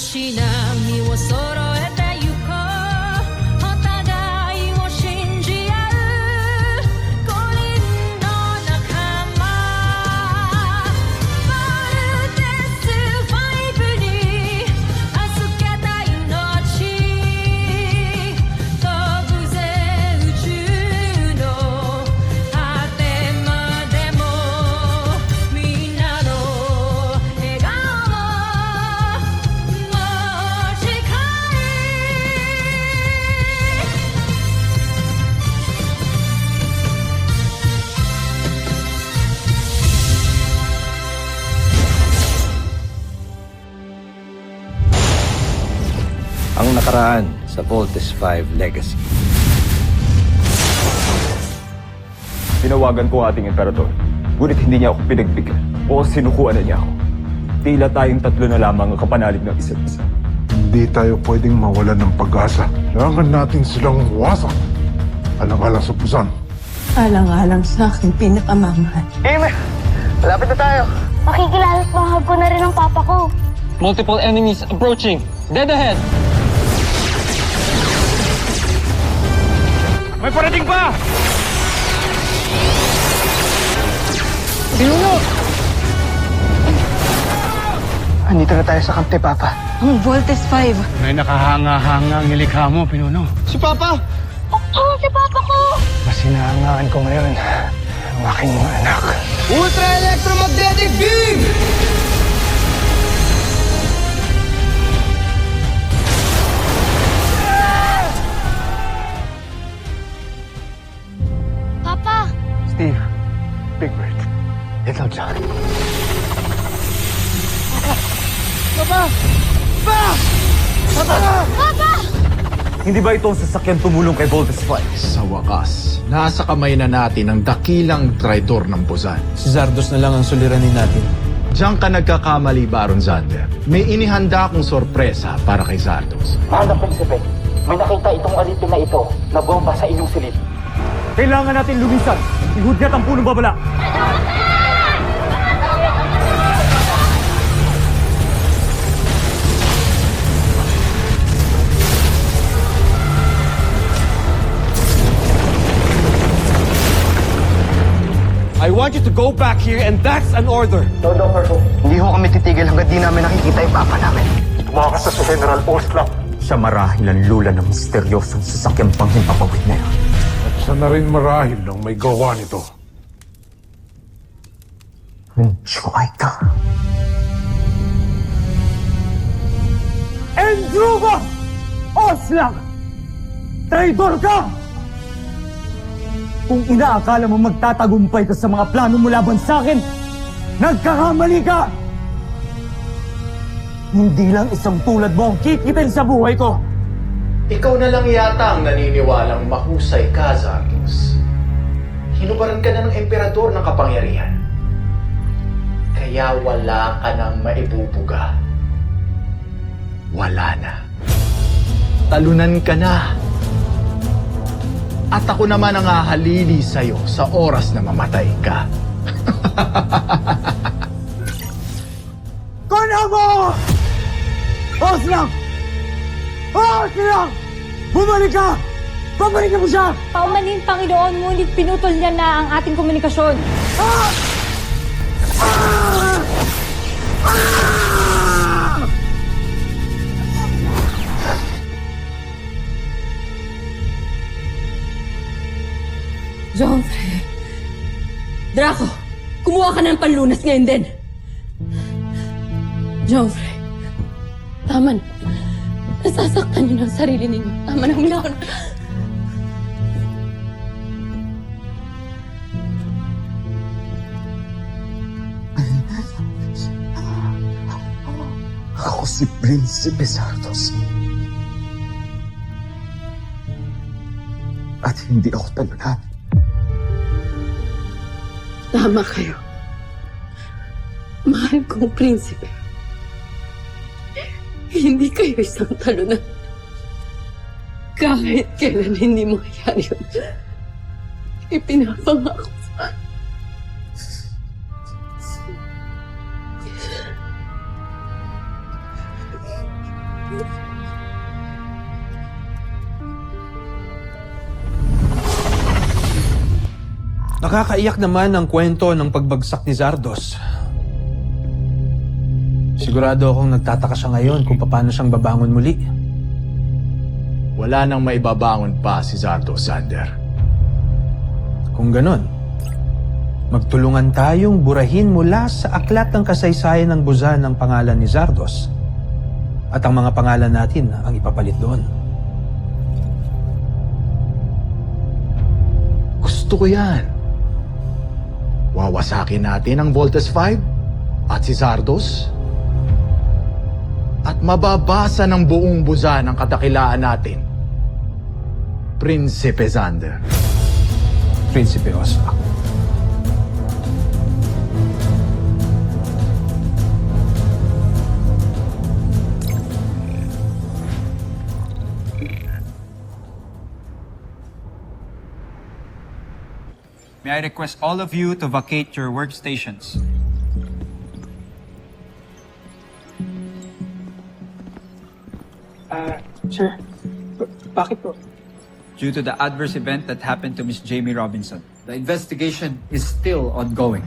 し波を揃えてゆこうお互いを信じ合う五輪の仲間バルテス5に預けた命飛ぶぜ宇宙の果てまでもみんなの笑顔Ang nakaraan sa Voltes 5 Legacy. Tinawagan ko ang ating emperador, ngunit hindi niya ako pinagbigyan o sinukuan na niya ako. Tila tayong tatlo na lamang ang kapanalig ng isa't isa. Hindi tayo pwedeng mawalan ng pag-asa. Kailangan natin silang wasak. Alang-alang sa Busan. Alang-alang sa aking pinakamamahal. Amy! Malapit na tayo! Makikilala't mahal ko na rin ang papa ko. Multiple enemies approaching. Dead ahead! May parating pa! Pinuno! Andito na tayo sa kamp ni Papa. Ang Voltes 5. May nakahanga-hanga ang nilikha mo, Pinuno. Si Papa! Oo, si papa ko! Masinahangaan ko ngayon ang aking mga anak. Ultra Electromagnetic Beam! Papa! Steve, Big Bird, Little John. Hindi ba ito ang sasakyan tumulong kay Voltes 5? Sa wakas, nasa kamay na natin ang dakilang traidor ng Busan. Si Zardos na lang ang suliranin natin. Diyan ka nagkakamali, Baron Zander. May inihanda akong sorpresa para kay Zardos. Mahal na Prinsipe, may nakita itong alipin na ito na bomba sa inyong silid. Kailangan natin lumisan. Ihudyat ang punong babala. I want you to go back here and that's an order. Todo, Perko. Hindi ho kami titigil hanggang di namin nakikita yung Papa namin. Tumakas na si General Oslap. Siya marahil ang lula ng misteryosong sasakyang panghimpapawid na yun. At siya na rin marahil ang may gawa nito. Enjoy ka. Endrugo! Oslak! Traidor ka! Kung inaakala mo magtatagumpay ka sa mga plano mo laban sa akin, nagkakamali ka! Hindi lang isang tulad mo ang kikitin sa buhay ko! Ikaw na lang yata ang naniniwalang mahusay ka, Zardos. Hinubaran ka na ng emperador ng kapangyarihan. Kaya wala ka nang maibubuga. Wala na. Talunan ka na. At ako naman ang hahalili sa'yo sa oras na mamatay ka. Kuna mo! Oslak! Oslak! Bumalik ka! Pabalikin mo siya! Paumanin, Panginoon, ngunit pinutol niya na ang ating komunikasyon. Ah! Ah! Ah! Joffrey. Draco, kumuha ka ng panlunas ngayon din. Joffrey. Tama na. Nasasaktan niyo ng sarili ninyo. Tama na, humilaw na. Ako si Prinsipe Zardos. At hindi ako talunan. Tama kayo. Mahal kong prinsipe. Hindi kayo isang talunan. Kahit kailan hindi mangyayari yun. Ipinapangako sa Nakakaiyak naman ang kwento ng pagbagsak ni Zardos. Sigurado akong nagtataka siya ngayon kung paano siyang babangon muli. Wala nang maibabangon pa si Zardos, Xander. Kung ganon, magtulungan tayong burahin mula sa aklat ng kasaysayan ng Buzan ng pangalan ni Zardos at ang mga pangalan natin ang ipapalit doon. Gusto ko yan. Wawasakin natin ang Voltes 5 at si Zardos. At mababasa ng buong Buzan ang kadakilaan natin. Prinsipe Xander. Prinsipe Ospak. May I request all of you to vacate your workstations? Sir, bakit po? Due to the adverse event that happened to Miss Jamie Robinson. The investigation is still ongoing.